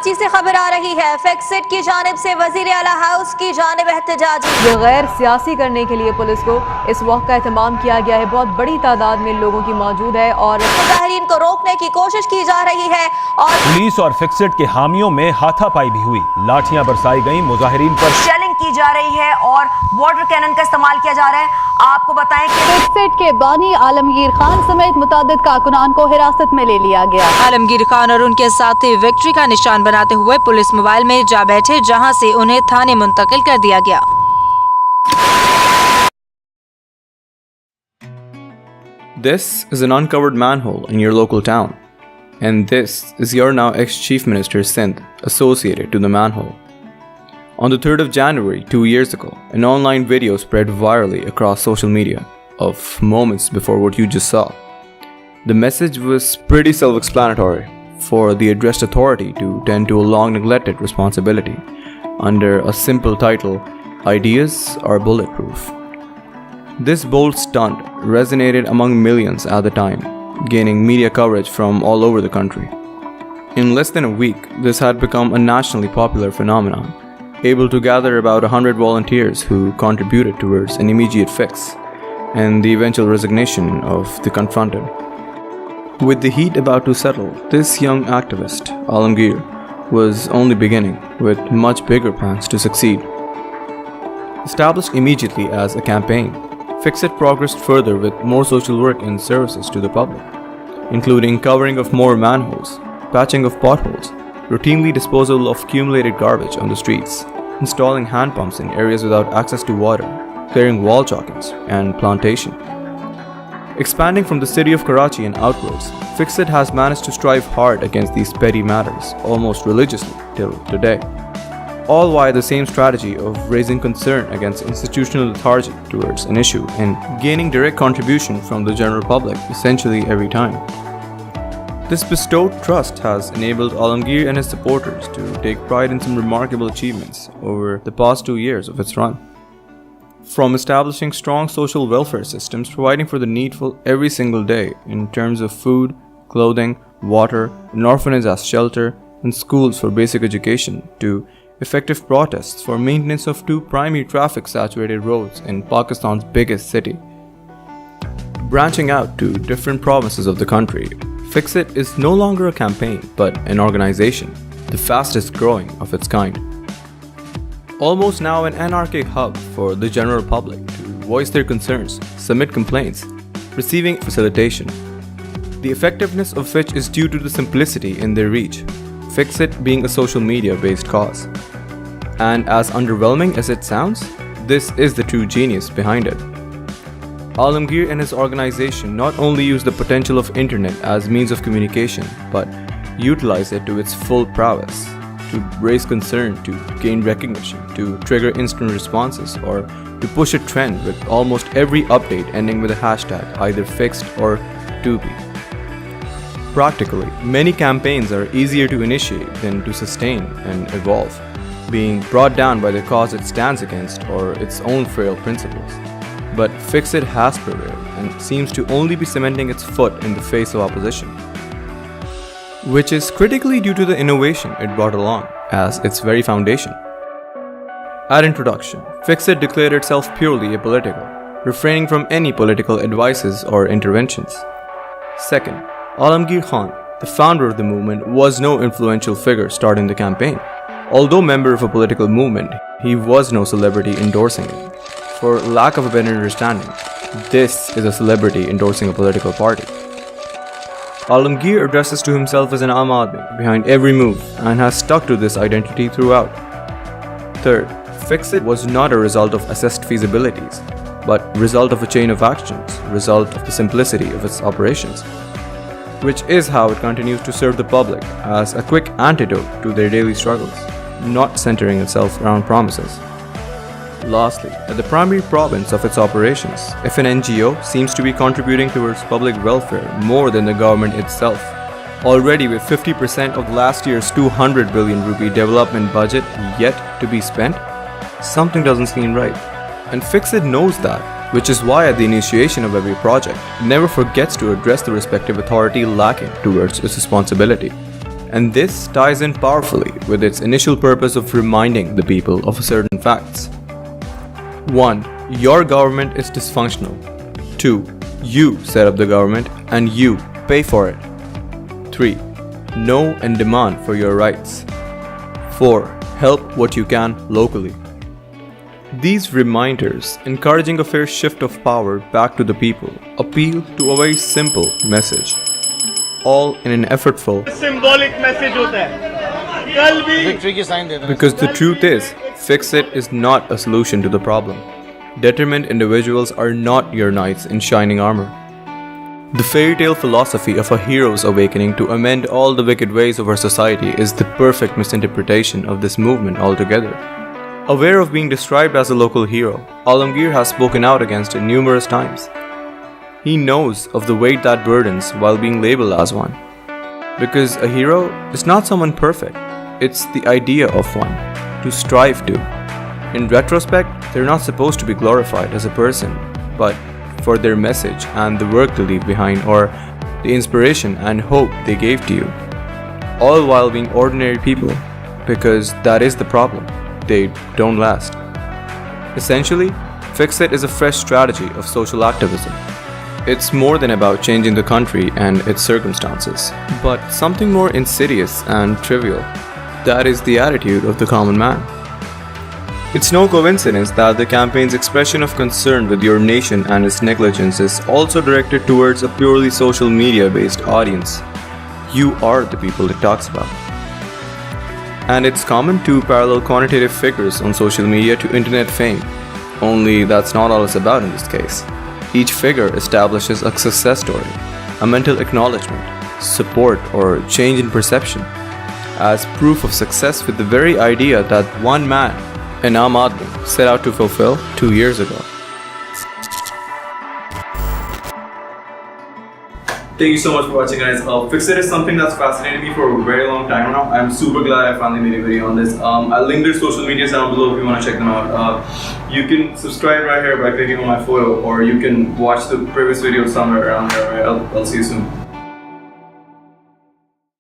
कराची से खबर आ रही है, फिक्सिट की जानिब से वजीर आला हाउस की जानिब एहतजाज। ये गैर सियासी करने के लिए पुलिस को इस वक्त का एहतमाम किया गया है। बहुत बड़ी तादाद में लोगों की मौजूद है और मुजाहिरीन को रोकने की कोशिश की जा रही है और पुलिस और फिक्सिट के हामियों में हाथापाई भी हुई। लाठियां बरसाई गईं, मुजाहिरीन पर शेलिंग की जा रही है और वाटर कैनन का इस्तेमाल किया जा रहा है। आपको बताएं कि फिक्सिट के बानी आलमगीर खान समेत मुतादिद कारकुनान को हिरासत में ले लिया गया। आलमगीर खान और उनके साथी विक्ट्री का निशान बनाते हुए पुलिस मोबाइल में जा बैठे, जहां से उन्हें थाने मुंतकिल कर दिया गया। This is an uncovered manhole in your local town, and this is your now ex-Chief Minister Sindh associated to the manhole. On the 3rd of January 2 years ago, an online video spread virally across social media of moments before what you just saw. The message was pretty self-explanatory for the addressed authority to tend to a long-neglected responsibility under a simple title, "Ideas are Bulletproof." This bold stunt resonated among millions at the time, gaining media coverage from all over the country. In less than a week, this had become a nationally popular phenomenon, able to gather about 100 volunteers who contributed towards an immediate fix and the eventual resignation of the confronted. With the heat about to settle, this young activist, Alamgir, was only beginning, with much bigger plans to succeed. Established immediately as a campaign, Fix It progressed further with more social work and services to the public, including covering of more manholes, patching of potholes, routinely disposal of accumulated garbage on the streets, installing hand pumps in areas without access to water, clearing wall chalkings, and plantation. Expanding from the city of Karachi and outwards, Fix It has managed to strive hard against these petty matters almost religiously till today, all via the same strategy of raising concern against institutional lethargy towards an issue and gaining direct contribution from the general public essentially every time. This bestowed trust has enabled Alamgir and his supporters to take pride in some remarkable achievements over the past 2 years of its run. From establishing strong social welfare systems providing for the needful every single day in terms of food, clothing, water, an orphanage as shelter, and schools for basic education, to effective protests for maintenance of 2 primary traffic-saturated roads in Pakistan's biggest city. Branching out to different provinces of the country, Fix It is no longer a campaign but an organization, the fastest growing of its kind. Almost now an anarchic hub for the general public to voice their concerns, submit complaints, receiving facilitation. The effectiveness of which is due to the simplicity in their reach, Fix It being a social media based cause. And as underwhelming as it sounds, this is the true genius behind it. Alamgir and his organization not only use the potential of internet as means of communication, but utilize it to its full prowess, to raise concern, to gain recognition, to trigger instant responses, or to push a trend with almost every update ending with a hashtag either fixed or to be. Practically, many campaigns are easier to initiate than to sustain and evolve, being brought down by the cause it stands against or its own frail principles. But Fix It has prevailed and seems to only be cementing its foot in the face of opposition, which is critically due to the innovation it brought along as its very foundation. At introduction, Fix It declared itself purely apolitical, refraining from any political advices or interventions. Second, Alamgir Khan, the founder of the movement, was no influential figure starting the campaign. Although member of a political movement, he was no celebrity endorsing it. For lack of a better understanding, this is a celebrity endorsing a political party. Alamgir addresses to himself as an aadmi behind every move and has stuck to this identity throughout. Third, Fix It was not a result of assessed feasibilities, but result of a chain of actions, result of the simplicity of its operations, which is how it continues to serve the public as a quick antidote to their daily struggles, not centering itself around promises. Lastly, at the primary province of its operations, if an NGO seems to be contributing towards public welfare more than the government itself, already with 50% of last year's 200 billion rupee development budget yet to be spent, something doesn't seem right. And Fix It knows that, which is why at the initiation of every project, it never forgets to address the respective authority lacking towards its responsibility, And this ties in powerfully with its initial purpose of reminding the people of certain facts. 1. Your government is dysfunctional. 2. You set up the government and you pay for it. 3. Know and demand for your rights. 4. Help what you can locally. These reminders, encouraging a fair shift of power back to the people, appeal to a very simple message, all in an effortful symbolic message hota hai kal bhi victory ki sign de dena because the truth is, fix-it is not a solution to the problem. Determined individuals are not your knights in shining armor. The fairy tale philosophy of a hero's awakening to amend all the wicked ways of our society is the perfect misinterpretation of this movement altogether. Aware of being described as a local hero, Alamgir has spoken out against it numerous times. He knows of the weight that burdens while being labeled as one. Because a hero is not someone perfect, it's the idea of one, to strive to. In retrospect, they're not supposed to be glorified as a person, but for their message and the work they leave behind, or the inspiration and hope they gave to you. All while being ordinary people, because that is the problem. They don't last. Essentially, Fix-It is a fresh strategy of social activism. It's more than about changing the country and its circumstances, but something more insidious and trivial. That is the attitude of the common man. It's no coincidence that the campaign's expression of concern with your nation and its negligence is also directed towards a purely social media-based audience. You are the people it talks about. And it's common to parallel quantitative figures on social media to internet fame. Only that's not all it's about in this case. Each figure establishes a success story, a mental acknowledgement, support, or change in perception as proof of success with the very idea that one man, an aadmi, set out to fulfill 2 years ago. Thank you so much for watching, guys. Fix-It is something that's fascinated me for a very long time now. I'm super glad I finally made a video on this. I'll link their social medias down below if you want to check them out. You can subscribe right here by clicking on my photo, or you can watch the previous video somewhere around there. Right? I'll see you soon.